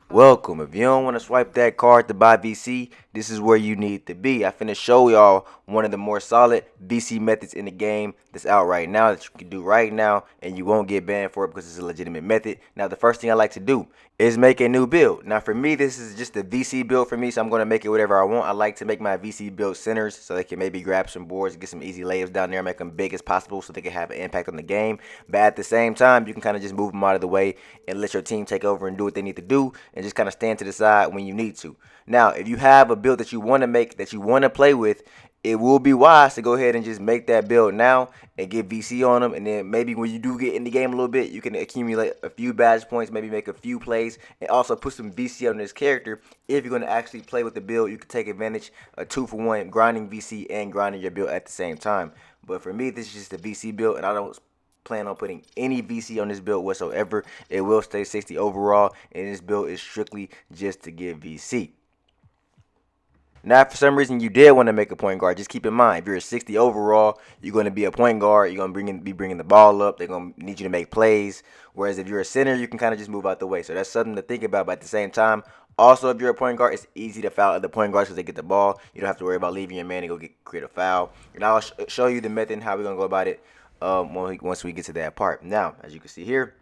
Welcome. If you don't want to swipe that card to buy VC, this is where you need to be. I finna show y'all one of the more solid VC methods in the game that's out right now that you can do right now and you won't get banned for it because it's a legitimate method. Now, the first thing I like to do is make a new build. Now, for me, this is just a VC build for me, so I'm going to make it whatever I want. I like to make my VC build centers so they can maybe grab some boards, get some easy layups down there, make them big as possible so they can have an impact on the game. But at the same time, you can kind of just move them out of the way and let your team take over and do what they need to do and just kind of stand to the side when you need to. Now, if you have a build that you want to make, that you want to play with, it will be wise to go ahead and just make that build now and get VC on them. And then maybe when you do get in the game a little bit, you can accumulate a few badge points, maybe make a few plays, and also put some VC on this character. If you're going to actually play with the build, you can take advantage of 2-for-1, grinding VC and grinding your build at the same time. But for me, this is just a VC build, and I don't plan on putting any VC on this build whatsoever. It will stay 60 overall, and this build is strictly just to give VC. Now, if for some reason you did want to make a point guard, just keep in mind, if you're a 60 overall, you're going to be a point guard. You're going to be bringing the ball up. They're going to need you to make plays. Whereas if you're a center, you can kind of just move out the way. So that's something to think about. But at the same time, also, if you're a point guard, it's easy to foul other point guards because they get the ball. You don't have to worry about leaving your man to go create a foul. And I'll show you the method and how we're going to go about it once we get to that part. Now, as you can see here,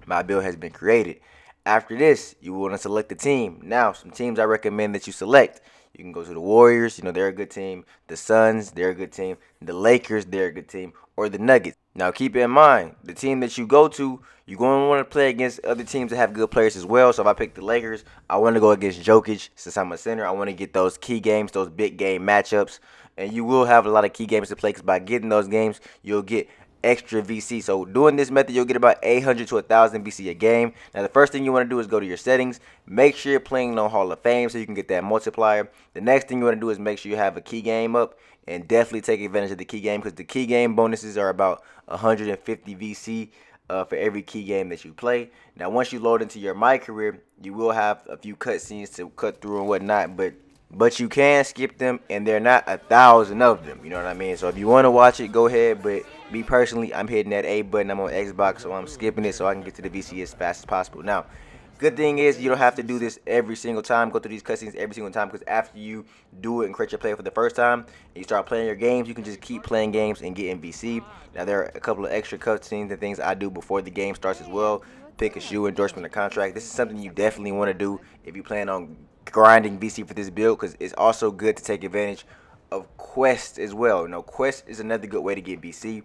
my build has been created. After this, you want to select the team. Now, some teams I recommend that you select. You can go to the Warriors, they're a good team. The Suns, they're a good team. The Lakers, they're a good team. Or the Nuggets. Now, keep in mind, the team that you go to, you're going to want to play against other teams that have good players as well. So if I pick the Lakers, I want to go against Jokic since I'm a center. I want to get those key games, those big game matchups. And you will have a lot of key games to play because by getting those games, you'll get extra VC. So doing this method, you'll get about 800 to 1,000 VC a game. Now, the first thing you want to do is go to your settings. Make sure you're playing on Hall of Fame so you can get that multiplier. The next thing you want to do is make sure you have a key game up and definitely take advantage of the key game because the key game bonuses are about 150 VC for every key game that you play. Now, once you load into your My Career, you will have a few cutscenes to cut through and whatnot, but you can skip them, and they're not 1,000 of them. You know what I mean? So if you want to watch it, go ahead. But me personally, I'm hitting that A button. I'm on Xbox, so I'm skipping it so I can get to the VC as fast as possible. Now, good thing is you don't have to do this every single time. Go through these cutscenes every single time because after you do it and create your player for the first time, and you start playing your games, you can just keep playing games and get in VC. Now, there are a couple of extra cutscenes and things I do before the game starts as well. Pick a shoe, endorsement, or contract. This is something you definitely want to do if you plan on grinding VC for this build because it's also good to take advantage of quests as well. Quest is another good way to get VC.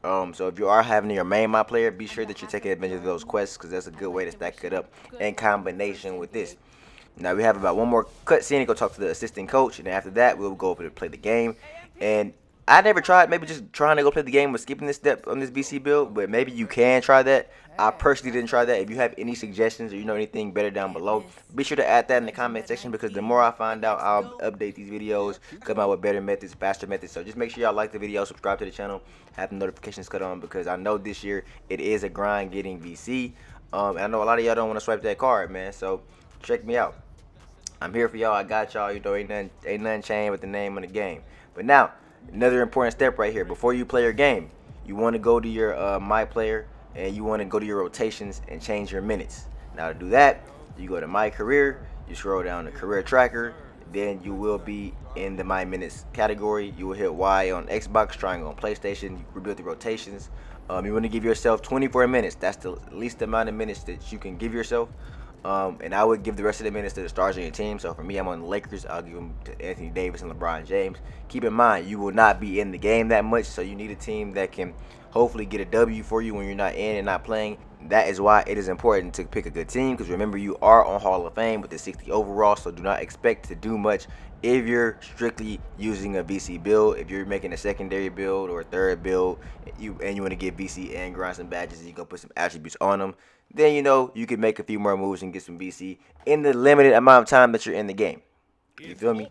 So if you are having your main my player, be sure that you're taking advantage of those quests because that's a good way to stack it up in combination with this. Now we have about one more cutscene to go talk to the assistant coach, and after that we'll go over to play the game. And I never tried maybe just trying to go play the game or skipping this step on this VC build, but maybe you can try that. I personally didn't try that. If you have any suggestions or you know anything better down below, be sure to add that in the comment section because the more I find out, I'll update these videos, come out with better methods, faster methods. So just make sure y'all like the video, subscribe to the channel, have the notifications cut on because I know this year it is a grind getting VC. And I know a lot of y'all don't want to swipe that card, man. So check me out. I'm here for y'all. I got y'all. Ain't nothing changed with the name of the game. But now, another important step right here. Before you play your game, you want to go to your My Player and you want to go to your rotations and change your minutes. Now to do that, you go to My Career. You scroll down to Career Tracker. Then you will be in the My Minutes category. You will hit Y on Xbox, triangle on PlayStation. You rebuild the rotations. You want to give yourself 24 minutes. That's the least amount of minutes that you can give yourself. And I would give the rest of the minutes to the stars on your team. So for me, I'm on the Lakers. I'll give them to Anthony Davis and LeBron James. Keep in mind, you will not be in the game that much, so you need a team that can hopefully get a W for you when you're not in and not playing. That is why it is important to pick a good team because remember, you are on Hall of Fame with the 60 overall, so do not expect to do much if you're strictly using a VC build. If you're making a secondary build or a third build you want to get VC and grind some badges and you're going to put some attributes on them, then you can make a few more moves and get some VC in the limited amount of time that you're in the game. You feel me?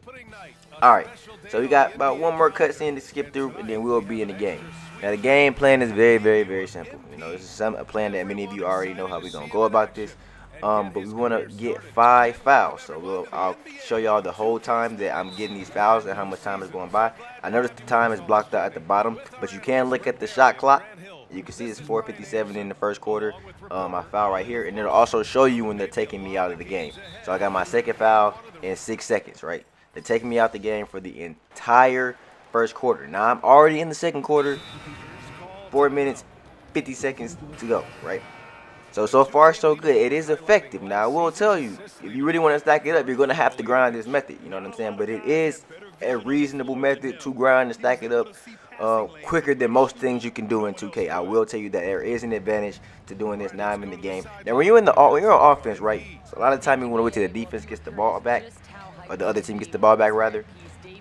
Alright, so we got about one more cutscene to skip through and then we'll be in the game. Now the game plan is very, very, very simple. This is a plan that many of you already know how we're going to go about this. But we want to get 5 fouls. So I'll show y'all the whole time that I'm getting these fouls and how much time is going by. I noticed the time is blocked out at the bottom, but you can look at the shot clock. You can see it's 4:57 in the first quarter. My foul right here, and it'll also show you when they're taking me out of the game. So I got my second foul in 6 seconds, right? They're taking me out the game for the entire first quarter. Now I'm already in the second quarter. 4 minutes, 50 seconds to go, right? So far, so good. It is effective. Now, I will tell you, if you really want to stack it up, you're going to have to grind this method. You know what I'm saying? But it is a reasonable method to grind and stack it up quicker than most things you can do in 2K. I will tell you that there is an advantage to doing this. Now I'm in the game. Now, when you're on offense, right? So a lot of the time you want to wait till the defense gets the ball back, or the other team gets the ball back rather.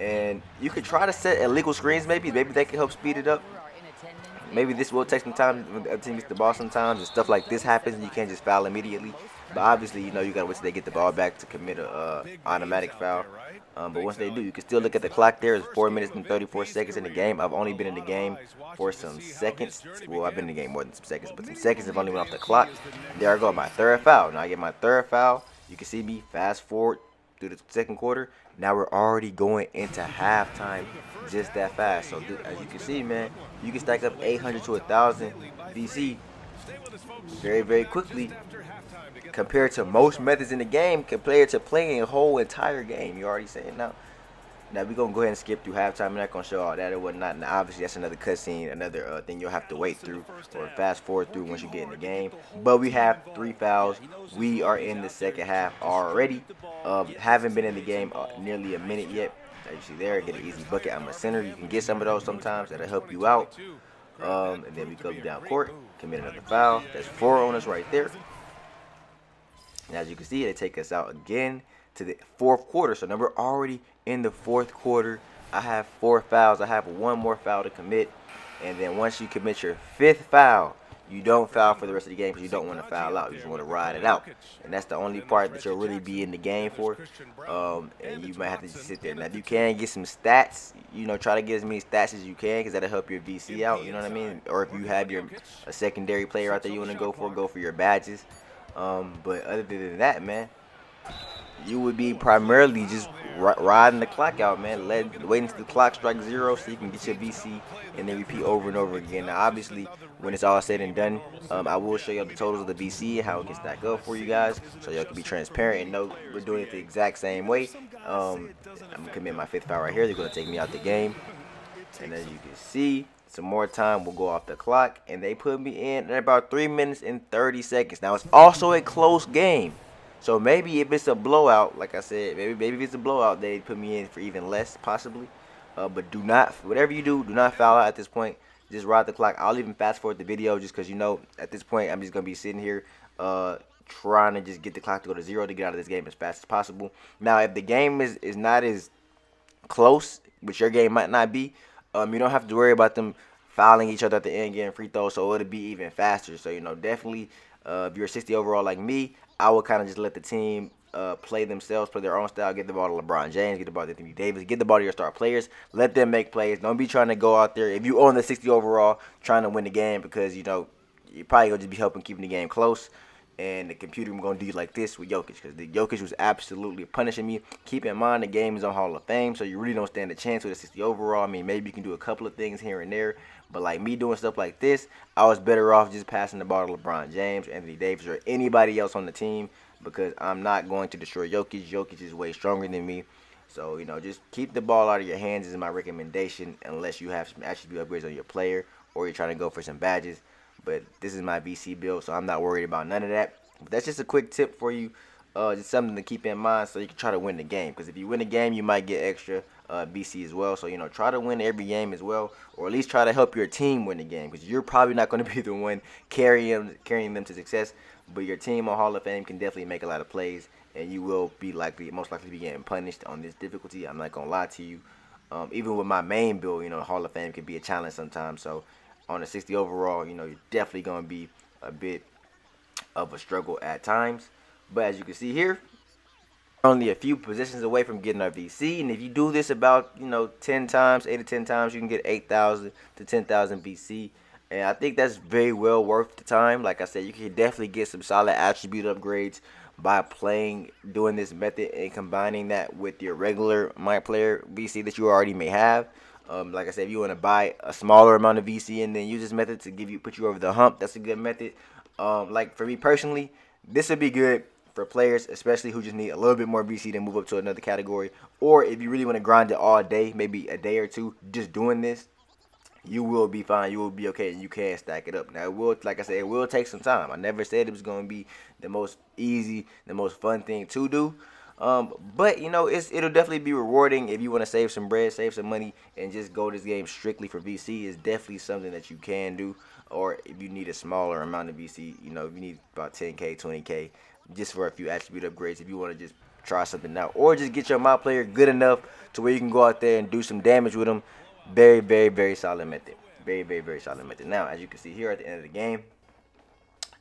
And you could try to set illegal screens. Maybe they can help speed it up. Maybe this will take some time when the other team gets the ball sometimes and stuff like this happens and you can't just foul immediately. But obviously, you know, you got to wait till they get the ball back to commit a automatic foul. But once they do, you can still look at the clock there. It's 4 minutes and 34 seconds in the game. I've only been in the game for some seconds. Well, I've been in the game more than some seconds, but some seconds have only went off the clock. There I go, my third foul. Now I get my third foul. You can see me fast forward through the second quarter. Now we're already going into halftime just that fast. So as you can see, man, you can stack up 800 to 1,000 VC very, very quickly compared to most methods in the game compared to playing a whole entire game. You already saying now. Now we're gonna go ahead and skip through halftime. I'm not gonna show all that or whatnot. Now obviously that's another cutscene, another thing you'll have to wait through or fast forward through once you get in the game. But we have 3 fouls. We are in the second half already. Haven't been in the game nearly a minute yet. As you see there, get an easy bucket. I'm a center. You can get some of those sometimes. That'll help you out. And then we go down court, commit another foul. That's 4 on us right there. And as you can see, they take us out again to the fourth quarter. So now we're already in the fourth quarter. I have 4 fouls. I have 1 more foul to commit. And then once you commit your 5th foul, you don't foul for the rest of the game because you don't want to foul out. You just want to ride it out. And that's the only part that you'll really be in the game for. And you might have to just sit there. Now, if you can get some stats, you know, try to get as many stats as you can because that'll help your VC out. You know what I mean? Or if you have a secondary player out there you want to go for your badges. But other than that, man, you would be primarily just riding the clock out, man. Waiting until the clock strikes 0 so you can get your VC and then repeat over and over again. Now, obviously, when it's all said and done, I will show you the totals of the VC and how it can stack up for you guys so y'all can be transparent and know we're doing it the exact same way. I'm going to commit my 5th foul right here. They're going to take me out the game. And as you can see, some more time will go off the clock. And they put me in at about 3 minutes and 30 seconds. Now, it's also a close game. So maybe if it's a blowout, like I said, maybe if it's a blowout, they put me in for even less, possibly. But do not, whatever you do not foul out at this point. Just ride the clock. I'll even fast forward the video just because, you know, at this point, I'm just going to be sitting here trying to just get the clock to go to 0 to get out of this game as fast as possible. Now, if the game is not as close, which your game might not be, you don't have to worry about them fouling each other at the end, getting free throws, so it'll be even faster. So, you know, definitely, if you're 60 overall like me, I would kind of just let the team play themselves, play their own style, get the ball to LeBron James, get the ball to Anthony Davis, get the ball to your star players, let them make plays. Don't be trying to go out there, if you own the 60 overall, trying to win the game because, you know, you're probably going to just be helping keeping the game close. And the computer going to do you like this with Jokic because the Jokic was absolutely punishing me. Keep in mind the game is on Hall of Fame, so you really don't stand a chance with a 60 overall. I mean, maybe you can do a couple of things here and there, but like me doing stuff like this, I was better off just passing the ball to LeBron James, Anthony Davis, or anybody else on the team because I'm not going to destroy Jokic. Jokic is way stronger than me. So, you know, just keep the ball out of your hands is my recommendation unless you have some attribute upgrades on your player or you're trying to go for some badges. But this is my VC build, so I'm not worried about none of that. But that's just a quick tip for you. Just something to keep in mind so you can try to win the game. Because if you win the game, you might get extra VC as well. So, you know, try to win every game as well. Or at least try to help your team win the game. Because you're probably not going to be the one carrying them to success. But your team on Hall of Fame can definitely make a lot of plays. And you will be most likely be getting punished on this difficulty. I'm not going to lie to you. Even with my main build, you know, Hall of Fame can be a challenge sometimes. So, on a 60 overall, you know, you're definitely going to be a bit of a struggle at times. But as you can see here, only a few positions away from getting our VC. And if you do this about, you know, 10 times, 8 to 10 times, you can get 8,000 to 10,000 VC. And I think that's very well worth the time. Like I said, you can definitely get some solid attribute upgrades by doing this method and combining that with your regular My Player VC that you already may have. Like I said, if you want to buy a smaller amount of VC and then use this method to put you over the hump, that's a good method. Like for me personally, this would be good for players, especially who just need a little bit more VC to move up to another category. Or if you really want to grind it all day, maybe a day or two, just doing this, you will be fine. You will be okay, and you can stack it up. Now, it will, like I said, it will take some time. I never said it was going to be the most easy, the most fun thing to do. But you know, it'll definitely be rewarding if you want to save some bread, save some money, and just go this game strictly for VC. It's definitely something that you can do. Or if you need a smaller amount of VC, you know, if you need about 10K, 20K, just for a few attribute upgrades, if you want to just try something out, or just get your mod player good enough to where you can go out there and do some damage with them. Very, very, very solid method. Very, very, very solid method. Now, as you can see here at the end of the game,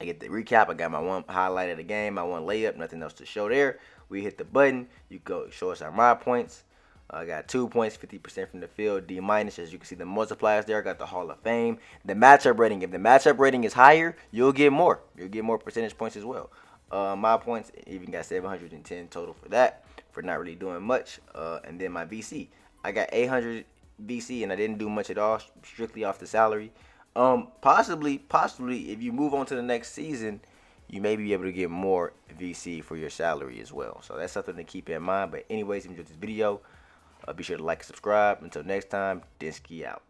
I get the recap. I got my one highlight of the game, my one layup, nothing else to show there. We hit the button. You go show us our mod points. I got 2 points, 50% from the field, D minus. As you can see, the multipliers there. I got the Hall of Fame. The matchup rating. If the matchup rating is higher, you'll get more. You'll get more percentage points as well. My points, even got 710 total for that, for not really doing much. And then my VC, I got 800 VC, and I didn't do much at all, strictly off the salary. Possibly, if you move on to the next season, you may be able to get more VC for your salary as well. So that's something to keep in mind. But anyways, if you enjoyed this video, be sure to like and subscribe. Until next time, Dinsky out.